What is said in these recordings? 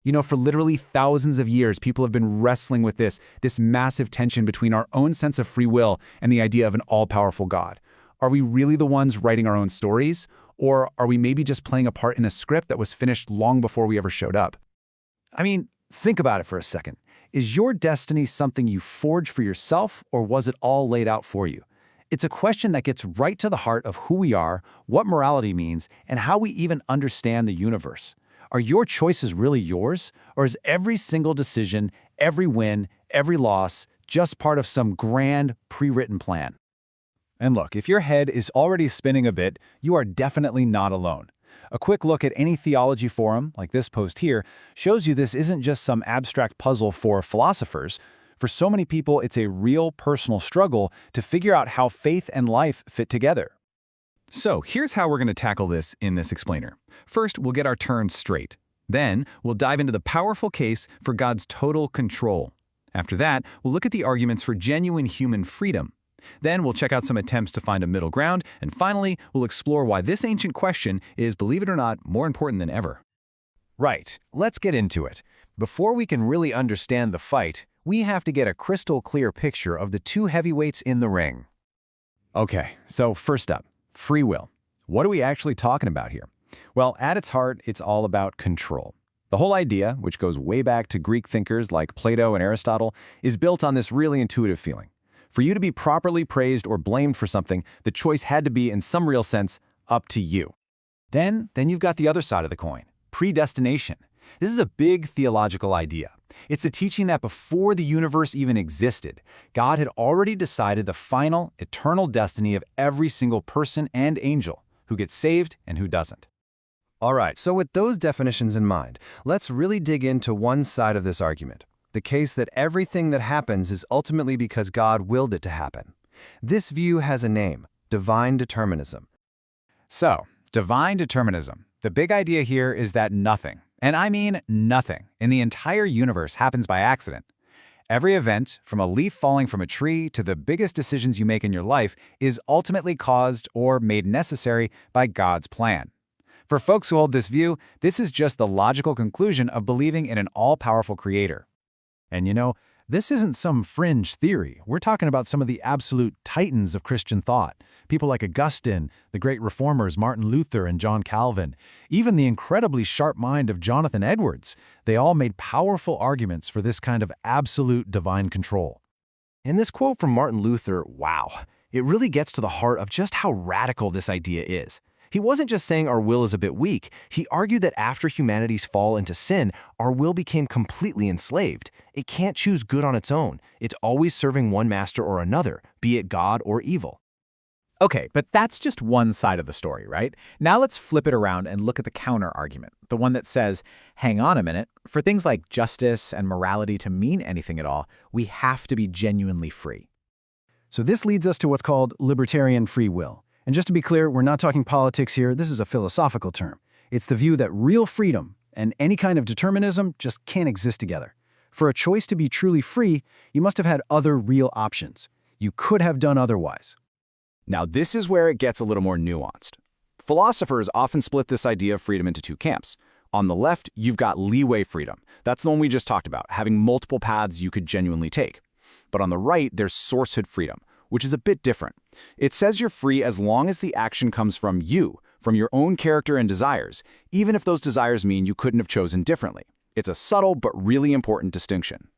You know, for literally thousands of years, people have been wrestling with this massive tension between our own sense of free will and the idea of an all-powerful God. Are we really the ones writing our own stories? Or are we maybe just playing a part in a script that was finished long before we ever showed up? I mean, think about it for a second. Is your destiny something you forged for yourself, or was it all laid out for you? It's a question that gets right to the heart of who we are, what morality means, and how we even understand the universe. Are your choices really yours, or is every single decision, every win, every loss, just part of some grand, pre-written plan? And look, if your head is already spinning a bit, you are definitely not alone. A quick look at any theology forum, like this post here, shows you this isn't just some abstract puzzle for philosophers. For so many people, it's a real personal struggle to figure out how faith and life fit together. So here's how we're going to tackle this in this explainer. First, we'll get our terms straight. Then, we'll dive into the powerful case for God's total control. After that, we'll look at the arguments for genuine human freedom. Then we'll check out some attempts to find a middle ground, and finally, we'll explore why this ancient question is, believe it or not, more important than ever. Right, let's get into it. Before we can really understand the fight, we have to get a crystal clear picture of the two heavyweights in the ring. Okay, so first up, free will. What are we actually talking about here? Well, at its heart, it's all about control. The whole idea, which goes way back to Greek thinkers like Plato and Aristotle, is built on this really intuitive feeling. For you to be properly praised or blamed for something, the choice had to be, in some real sense, up to you. Then you've got the other side of the coin, predestination. This is a big theological idea. It's the teaching that before the universe even existed, God had already decided the final, eternal destiny of every single person and angel, who gets saved and who doesn't. All right, so with those definitions in mind, let's really dig into one side of this argument. The case that everything that happens is ultimately because God willed it to happen. This view has a name, divine determinism. So, divine determinism. The big idea here is that nothing, and I mean nothing, in the entire universe happens by accident. Every event, from a leaf falling from a tree to the biggest decisions you make in your life, is ultimately caused or made necessary by God's plan. For folks who hold this view, this is just the logical conclusion of believing in an all-powerful creator. And you know, this isn't some fringe theory. We're talking about some of the absolute titans of Christian thought. People like Augustine, the great reformers Martin Luther and John Calvin, even the incredibly sharp mind of Jonathan Edwards. They all made powerful arguments for this kind of absolute divine control. And this quote from Martin Luther, wow, it really gets to the heart of just how radical this idea is. He wasn't just saying our will is a bit weak. He argued that after humanity's fall into sin, our will became completely enslaved. It can't choose good on its own. It's always serving one master or another, be it God or evil. Okay, but that's just one side of the story, right? Now let's flip it around and look at the counter-argument, the one that says, hang on a minute, for things like justice and morality to mean anything at all, we have to be genuinely free. So this leads us to what's called libertarian free will. And just to be clear, we're not talking politics here. This is a philosophical term. It's the view that real freedom and any kind of determinism just can't exist together. For a choice to be truly free, you must have had other real options. You could have done otherwise. Now, this is where it gets a little more nuanced. Philosophers often split this idea of freedom into two camps. On the left, you've got leeway freedom. That's the one we just talked about, having multiple paths you could genuinely take. But on the right, there's sourcehood freedom, which is a bit different. It says you're free as long as the action comes from you, from your own character and desires, even if those desires mean you couldn't have chosen differently. It's a subtle but really important distinction.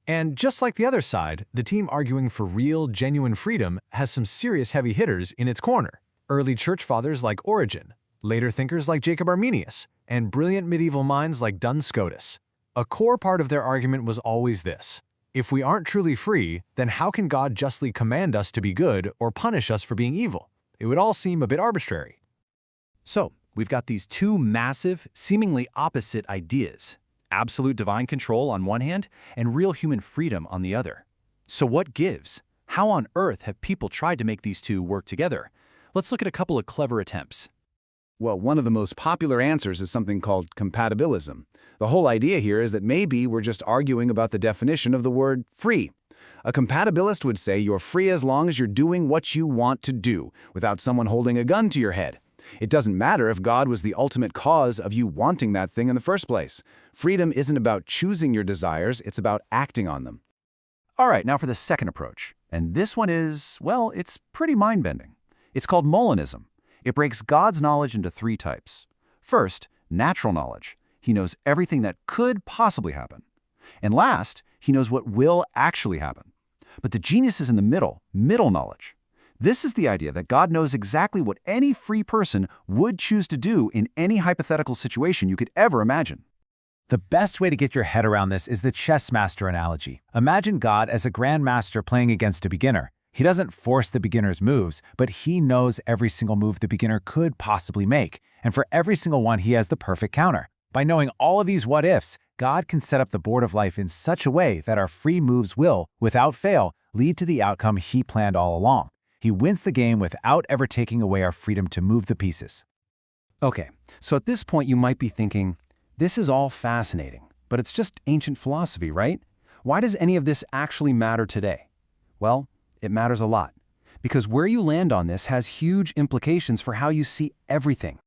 And just like the other side, the team arguing for real, genuine freedom has some serious heavy hitters in its corner. Early church fathers like Origen, later thinkers like Jacob Arminius, and brilliant medieval minds like Duns Scotus. A core part of their argument was always this: if we aren't truly free, then how can God justly command us to be good or punish us for being evil? It would all seem a bit arbitrary. So, we've got these two massive, seemingly opposite ideas. Absolute divine control on one hand, and real human freedom on the other. So what gives? How on earth have people tried to make these two work together? Let's look at a couple of clever attempts. Well, one of the most popular answers is something called compatibilism. The whole idea here is that maybe we're just arguing about the definition of the word free. A compatibilist would say you're free as long as you're doing what you want to do, without someone holding a gun to your head. It doesn't matter if God was the ultimate cause of you wanting that thing in the first place. Freedom isn't about choosing your desires, it's about acting on them. All right, now for the second approach. And this one is, well, it's pretty mind-bending. It's called Molinism. It breaks God's knowledge into three types. First, natural knowledge. He knows everything that could possibly happen. And last, he knows what will actually happen. But the genius is in the middle knowledge. This is the idea that God knows exactly what any free person would choose to do in any hypothetical situation you could ever imagine. The best way to get your head around this is the chess master analogy. Imagine God as a grandmaster playing against a beginner. He doesn't force the beginner's moves, but he knows every single move the beginner could possibly make. And for every single one, he has the perfect counter. By knowing all of these what-ifs, God can set up the board of life in such a way that our free moves will, without fail, lead to the outcome he planned all along. He wins the game without ever taking away our freedom to move the pieces. Okay, so at this point you might be thinking, this is all fascinating, but it's just ancient philosophy, right? Why does any of this actually matter today? Well, it matters a lot, because where you land on this has huge implications for how you see everything.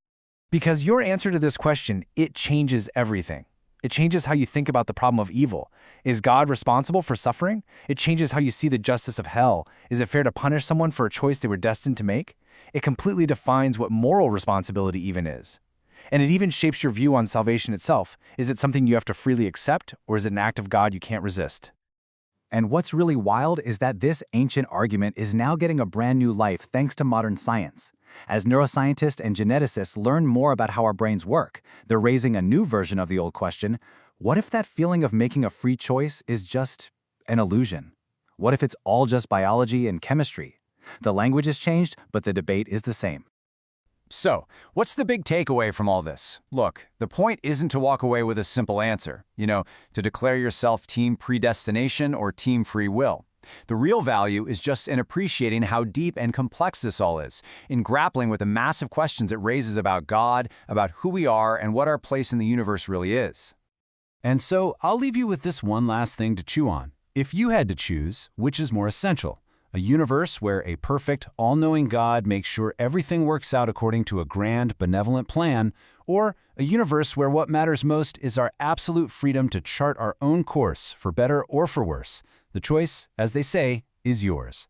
Because your answer to this question, it changes everything. It changes how you think about the problem of evil. Is God responsible for suffering? It changes how you see the justice of hell. Is it fair to punish someone for a choice they were destined to make? It completely defines what moral responsibility even is. And it even shapes your view on salvation itself. Is it something you have to freely accept, or is it an act of God you can't resist? And what's really wild is that this ancient argument is now getting a brand new life thanks to modern science. As neuroscientists and geneticists learn more about how our brains work, they're raising a new version of the old question: what if that feeling of making a free choice is just an illusion? What if it's all just biology and chemistry? The language has changed, but the debate is the same. So, what's the big takeaway from all this? Look, the point isn't to walk away with a simple answer, to declare yourself team predestination or team free will. The real value is just in appreciating how deep and complex this all is, in grappling with the massive questions it raises about God, about who we are, and what our place in the universe really is. And so I'll leave you with this one last thing to chew on. If you had to choose, which is more essential? A universe where a perfect, all-knowing God makes sure everything works out according to a grand, benevolent plan, or a universe where what matters most is our absolute freedom to chart our own course, for better or for worse? The choice, as they say, is yours.